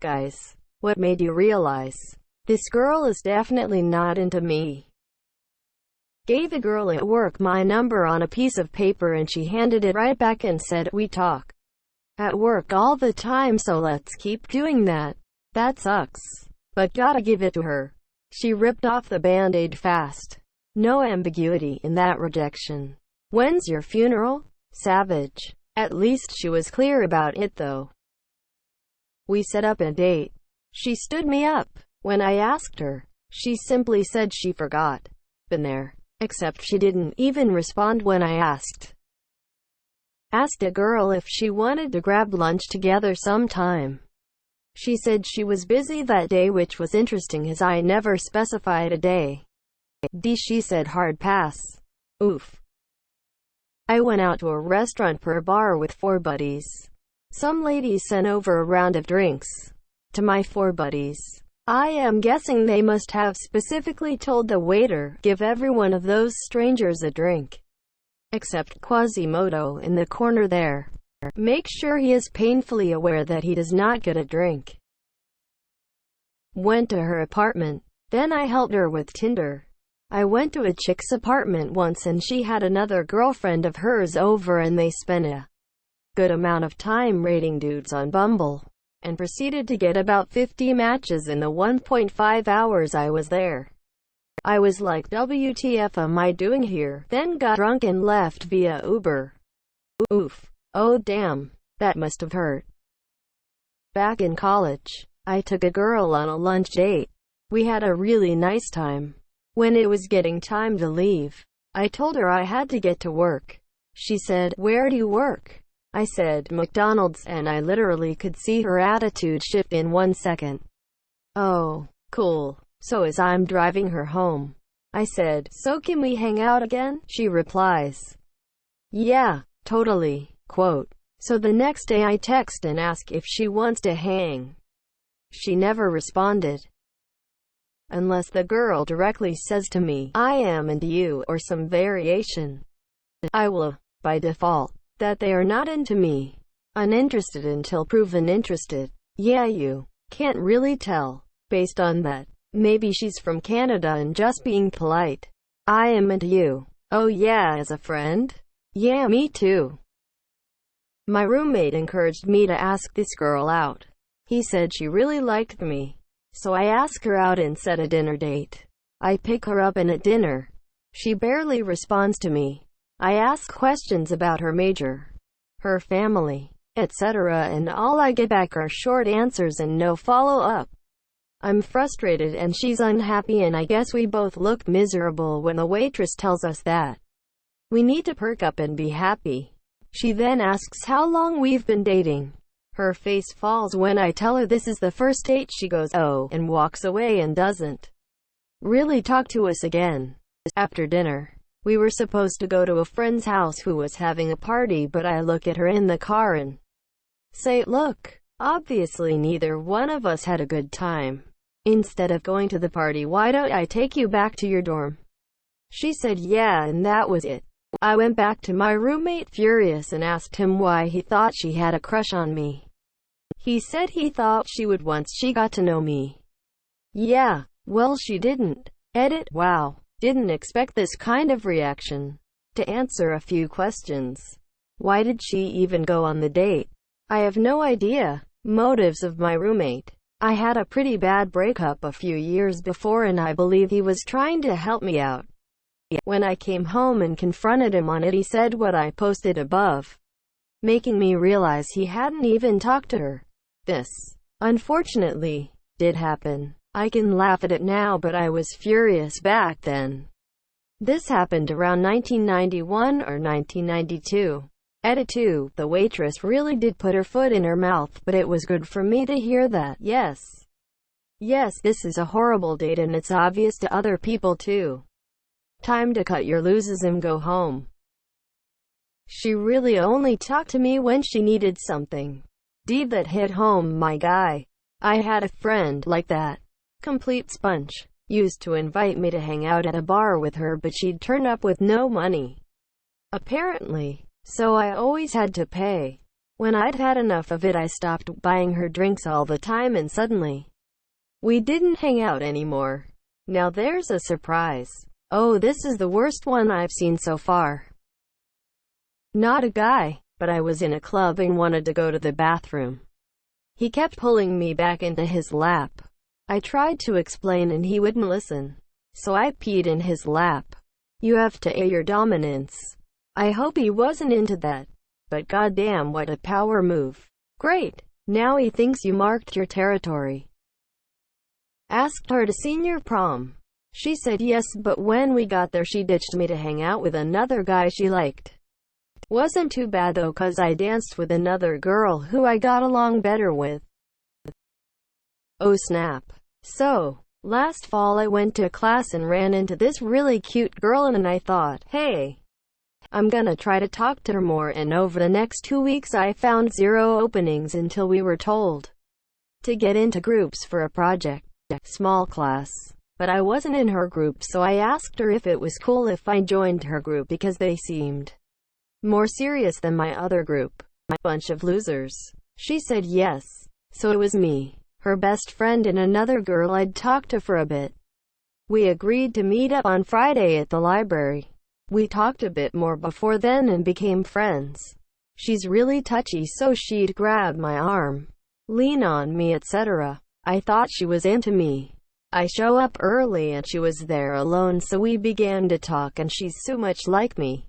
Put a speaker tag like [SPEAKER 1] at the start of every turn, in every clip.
[SPEAKER 1] Guys, what made you realize this girl is definitely not into me? Gave a girl at work my number on a piece of paper and she handed it right back and said, "We talk at work all the time, so let's keep doing that." That sucks, but gotta give it to her. She ripped off the band-aid fast. No ambiguity in that rejection. "When's your funeral?" Savage. At least she was clear about it though. We set up a date. She stood me up. When I asked her, she simply said she forgot. Been there. Except she didn't even respond when I asked. Asked a girl if she wanted to grab lunch together sometime. She said she was busy that day, which was interesting as I never specified a day. She said hard pass. Oof. I went out to a restaurant per bar with 4 buddies. Some ladies sent over a round of drinks to my 4 buddies. I am guessing they must have specifically told the waiter, "Give every one of those strangers a drink. Except Quasimodo in the corner there. Make sure he is painfully aware that he does not get a drink." Went to her apartment. Then I helped her with Tinder. I went to a chick's apartment once and she had another girlfriend of hers over and they spent a good amount of time rating dudes on Bumble, and proceeded to get about 50 matches in the 1.5 hours I was there. I was like, WTF am I doing here? Then got drunk and left via Uber. Oof. Oh damn. That must have hurt. Back in college, I took a girl on a lunch date. We had a really nice time. When it was getting time to leave, I told her I had to get to work. She said, "Where do you work?" I said, "McDonald's," and I literally could see her attitude shift in 1 second. "Oh, cool." So as I'm driving her home, I said, "So can we hang out again?" She replies, "Yeah, totally." Quote. So the next day I text and ask if she wants to hang. She never responded. Unless the girl directly says to me, "I am into you," or some variation, I will, by default, that they are not into me. Uninterested until proven interested. Yeah, you can't really tell. Based on that, maybe she's from Canada and just being polite. "I am into you." Oh yeah, as a friend? Yeah, me too. My roommate encouraged me to ask this girl out. He said she really liked me. So I ask her out and set a dinner date. I pick her up and at dinner, she barely responds to me. I ask questions about her major, her family, etc., and all I get back are short answers and no follow-up. I'm frustrated and she's unhappy, and I guess we both look miserable when the waitress tells us that we need to perk up and be happy. She then asks how long we've been dating. Her face falls when I tell her this is the first date. She goes, "Oh," and walks away and doesn't really talk to us again. After dinner, we were supposed to go to a friend's house who was having a party, but I look at her in the car and say, "Look, obviously neither one of us had a good time. Instead of going to the party, why don't I take you back to your dorm?" She said yeah, and that was it. I went back to my roommate furious and asked him why he thought she had a crush on me. He said he thought she would once she got to know me. Yeah, well she didn't. Edit. Wow. Didn't expect this kind of reaction. To answer a few questions. Why did she even go on the date? I have no idea. Motives of my roommate. I had a pretty bad breakup a few years before and I believe he was trying to help me out. When I came home and confronted him on it, he said what I posted above, making me realize he hadn't even talked to her. This, unfortunately, did happen. I can laugh at it now, but I was furious back then. This happened around 1991 or 1992. Edit 2. The waitress really did put her foot in her mouth, but it was good for me to hear that. Yes, this is a horrible date and it's obvious to other people too. Time to cut your losses and go home. She really only talked to me when she needed something. That hit home, my guy. I had a friend like that. Complete sponge. Used to invite me to hang out at a bar with her, but she'd turn up with no money, apparently, so I always had to pay. When I'd had enough of it, I stopped buying her drinks all the time, and suddenly, we didn't hang out anymore. Now there's a surprise. Oh, this is the worst one I've seen so far. Not a guy, but I was in a club and wanted to go to the bathroom. He kept pulling me back into his lap. I tried to explain and he wouldn't listen. So I peed in his lap. You have to air your dominance. I hope he wasn't into that. But goddamn, what a power move. Great. Now he thinks you marked your territory. Asked her to senior prom. She said yes, but when we got there she ditched me to hang out with another guy she liked. Wasn't too bad though, cause I danced with another girl who I got along better with. Oh snap. So, last fall I went to class and ran into this really cute girl and I thought, hey, I'm gonna try to talk to her more, and over the next 2 weeks I found 0 openings until we were told to get into groups for a project. Small class. But I wasn't in her group, so I asked her if it was cool if I joined her group because they seemed more serious than my other group. A bunch of losers. She said yes. So it was me, her best friend, and another girl I'd talked to for a bit. We agreed to meet up on Friday at the library. We talked a bit more before then and became friends. She's really touchy, so she'd grab my arm, lean on me, etc. I thought she was into me. I show up early and she was there alone, so we began to talk, and she's so much like me.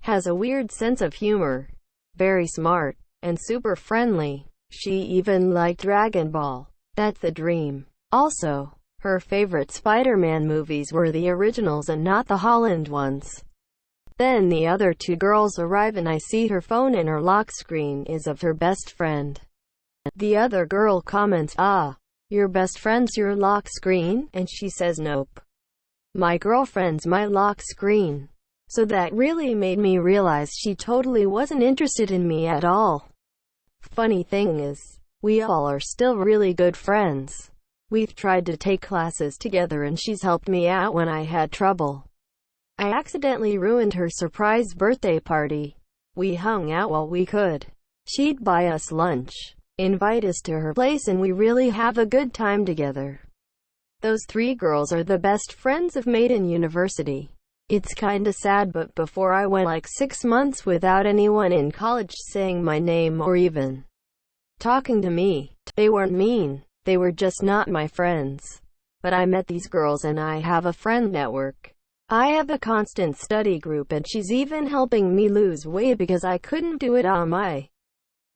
[SPEAKER 1] Has a weird sense of humor. Very smart. And super friendly. She even liked Dragon Ball. That's the dream. Also, her favorite Spider-Man movies were the originals and not the Holland ones. Then the other 2 girls arrive and I see her phone and her lock screen is of her best friend. The other girl comments, "Ah, your best friend's your lock screen?" And she says, "Nope. My girlfriend's my lock screen." So that really made me realize she totally wasn't interested in me at all. Funny thing is, we all are still really good friends. We've tried to take classes together and she's helped me out when I had trouble. I accidentally ruined her surprise birthday party. We hung out while we could. She'd buy us lunch, invite us to her place, and we really have a good time together. Those 3 girls are the best friends I've made in university. It's kinda sad, but before I went like 6 months without anyone in college saying my name or even talking to me. They weren't mean, they were just not my friends. But I met these girls and I have a friend network. I have a constant study group, and she's even helping me lose weight because I couldn't do it on my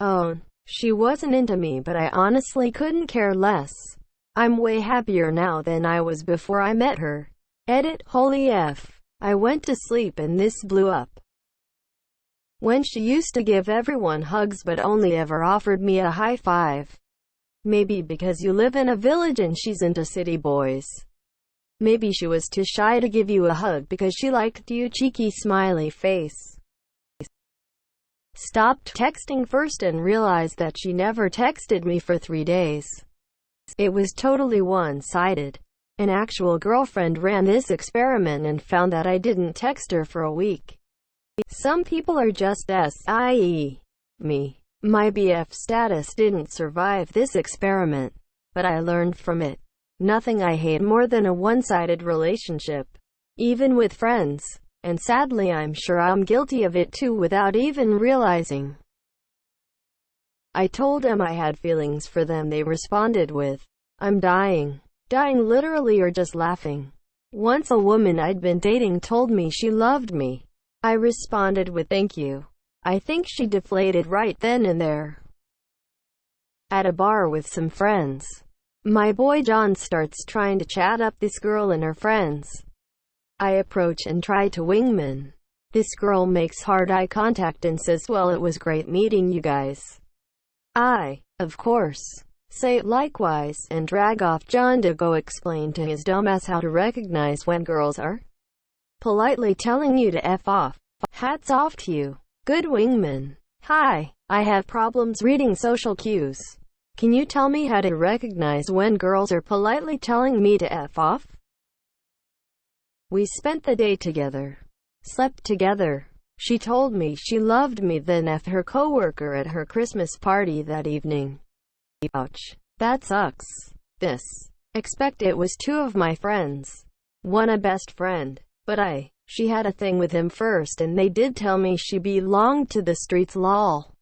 [SPEAKER 1] own. She wasn't into me, but I honestly couldn't care less. I'm way happier now than I was before I met her. Edit. Holy F. I went to sleep and this blew up. When she used to give everyone hugs but only ever offered me a high five. Maybe because you live in a village and she's into city boys. Maybe she was too shy to give you a hug because she liked you. Cheeky smiley face. Stopped texting first and realized that she never texted me for 3 days. It was totally one-sided. An actual girlfriend ran this experiment and found that I didn't text her for a week. Some people are just s.i.e. me. My BF status didn't survive this experiment, but I learned from it. Nothing I hate more than a one-sided relationship, even with friends. And sadly I'm sure I'm guilty of it too without even realizing. I told them I had feelings for them. They responded with, "I'm dying." Dying literally, or just laughing. Once a woman I'd been dating told me she loved me. I responded with thank you. I think she deflated right then and there. At a bar with some friends, my boy John starts trying to chat up this girl and her friends. I approach and try to wingman. This girl makes hard eye contact and says, "Well, it was great meeting you guys." I, of course, say likewise, and drag off John to go explain to his dumbass how to recognize when girls are politely telling you to F off. Hats off to you. Good wingman. Hi, I have problems reading social cues. Can you tell me how to recognize when girls are politely telling me to F off? We spent the day together. Slept together. She told me she loved me, then F her coworker at her Christmas party that evening. Ouch. That sucks. This. Expect it was two of my friends. One a best friend. But she had a thing with him first and they did tell me she belonged to the streets lol.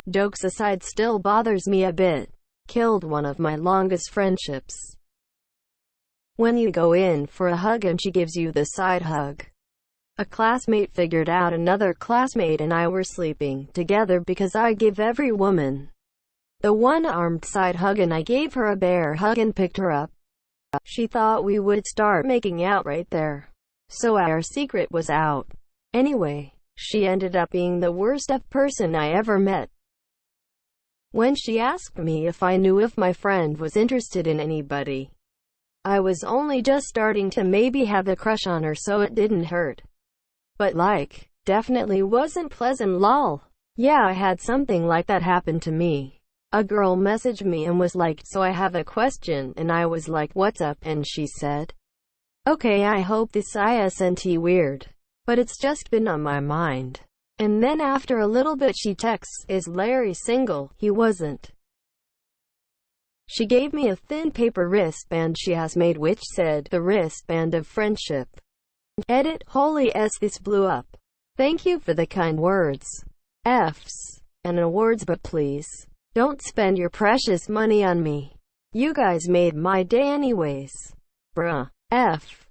[SPEAKER 1] Jokes aside, still bothers me a bit. Killed one of my longest friendships. When you go in for a hug and she gives you the side hug. A classmate figured out another classmate and I were sleeping together because I give every woman the one-armed side hug and I gave her a bear hug and picked her up. She thought we would start making out right there. So our secret was out. Anyway, she ended up being the worst person I ever met. When she asked me if I knew if my friend was interested in anybody, I was only just starting to maybe have a crush on her, so it didn't hurt. But definitely wasn't pleasant lol. Yeah, I had something like that happen to me. A girl messaged me and was like, so I have a question, and I was like, what's up? And she said, okay, I hope this isn't weird, but it's just been on my mind. And then after a little bit she texts, is Larry single? He wasn't. She gave me a thin paper wristband she has made which said, the wristband of friendship. Edit, holy s, this blew up. Thank you for the kind words. F's and awards, but please don't spend your precious money on me. You guys made my day anyways. Bruh. F.